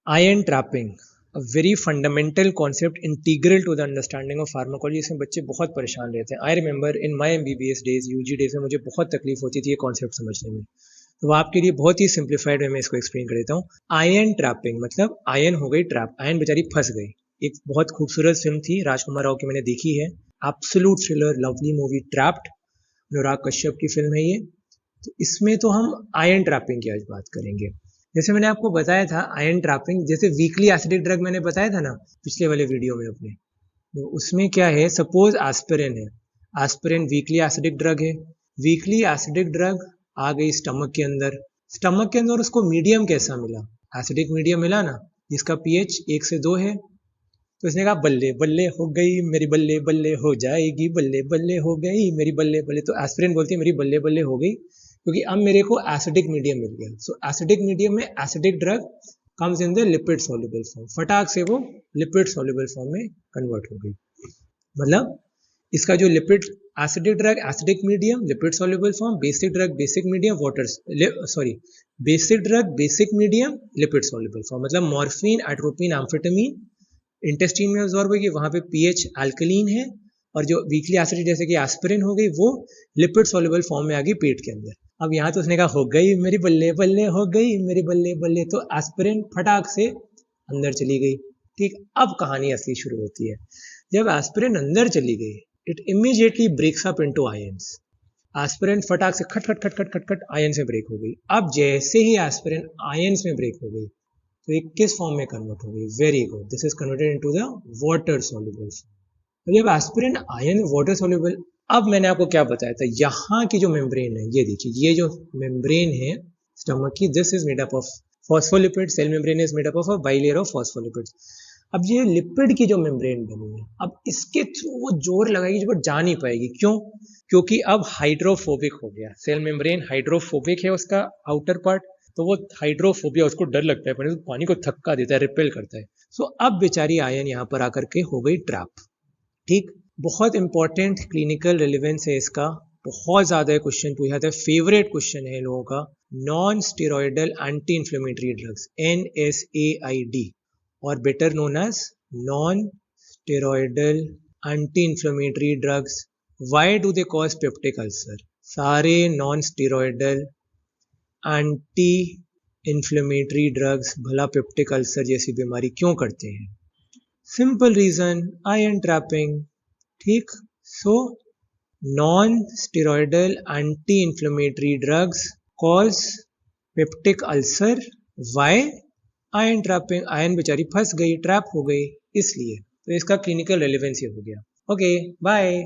Ion trapping, a very fundamental concept integral to the understanding of pharmacology. इसमें बच्चे बहुत परेशान रहते हैं। I remember in my MBBS days, UG days में मुझे बहुत तकलीफ होती थी ये कॉन्सेप्ट समझने में। तो आपके लिए बहुत ही सिंप्लीफाइड वे में इसको एक्सप्लेन कर देता हूँ। आयन ट्रैपिंग मतलब आयन हो गई ट्रैप, आयन बेचारी फंस गई। एक बहुत खूबसूरत फिल्म थी राजकुमार राव की, मैंने देखी है, absolute thriller lovely movie trapped, Anurag Kashyap की फिल्म है ये। तो इसमें तो हम आयन ट्रैपिंग की आज बात करेंगे। जैसे मैंने आपको बताया था आयन ट्रैपिंग, जैसे वीकली एसिडिक ड्रग मैंने बताया था ना पिछले वाले वीडियो में अपने, तो उसमें क्या है, सपोज एस्पिरिन है, एस्पिरिन वीकली एसिडिक ड्रग है। वीकली एसिडिक ड्रग आ गई स्टमक के अंदर, स्टमक के अंदर उसको मीडियम कैसा मिला, एसिडिक मीडियम मिला ना, जिसका पीएच 1 से 2 है। तो इसने कहा बल्ले बल्ले हो गई मेरी, बल्ले बल्ले हो जाएगी, बल्ले बल्ले हो गई मेरी, बल्ले बल्ले। तो एस्पिरिन बोलती है मेरी बल्ले बल्ले हो गई, क्योंकि अब मेरे को एसिडिक मीडियम मिल गया। सो एसिडिक मीडियम में acidic drug comes in the lipid soluble form, फटाक से वो लिपिड सॉल्युबल फॉर्म में कन्वर्ट हो गई। मतलब इसका जो lipid, acidic drug acidic medium lipid soluble form, basic drug basic medium water, sorry basic drug basic medium lipid soluble form. मतलब मॉर्फिन, एट्रोपिन, एम्फेटामिन इंटेस्टाइन में अब्जॉर्ब होगी, वहां पे पीएच अल्कलीन है, और जो वीकली एसिड जैसे कि एस्पिरिन हो गई वो लिपिड सॉल्युबल फॉर्म में आ गई पेट के अंदर। अब यहाँ तो उसने कहा हो गई मेरी बल्ले बल्ले हो गई मेरी बल्ले बल्ले, तो एस्पिरिन फटाक से अंदर चली गई। ठीक, अब कहानी असली शुरू होती है। जब एस्पिरिन अंदर चली गई, it immediately breaks up into ions. Aspirin फटाक से खट खट खट खट खट खट आयन से ब्रेक हो गई। अब जैसे ही एस्पिरिन आयंस में ब्रेक हो गई तो ये किस फॉर्म में कन्वर्ट हो गई, very good, this is converted into the water soluble. जब एस्पिरिन आयन वाटर सॉल्युबल, अब मैंने आपको क्या बताया था, यहाँ की जो मेम्ब्रेन है, ये देखिए, ये जो मेम्ब्रेन है स्टमक की, this is made up of phospholipid, cell membrane is made up of a bilayer of phospholipids. अब ये लिपिड की जो मेम्ब्रेन बनी है, अब इसके थ्रू वो जोर लगाएगी बट जा नहीं पाएगी। क्यों? क्योंकि अब हाइड्रोफोबिक हो गया सेल मेम्ब्रेन, हाइड्रोफोबिक है उसका आउटर पार्ट, तो वो हाइड्रोफोबिया, उसको डर लगता है पानी को, थक्का देता है, रिपेल करता है। सो अब बेचारी आयन यहाँ पर आकर के हो गई ट्रैप। ठीक, बहुत इंपॉर्टेंट क्लिनिकल रिलेवेंस है इसका, बहुत ज्यादा क्वेश्चन पूछा था, फेवरेट क्वेश्चन है लोगों का। Non steroidal anti inflammatory drugs, NSAID, और better known as non steroidal anti inflammatory drugs, why do they cause peptic ulcer? सारे non steroidal anti inflammatory drugs भला पेप्टिक अल्सर जैसी बीमारी क्यों करते हैं? Simple reason, ion trapping. ठीक, so non steroidal anti inflammatory drugs cause peptic ulcer, why? Ion trapping, ion बेचारी फंस गई, ट्रैप हो गई, इसलिए। तो इसका क्लिनिकल रेलेवेंस ये हो गया। Okay, bye.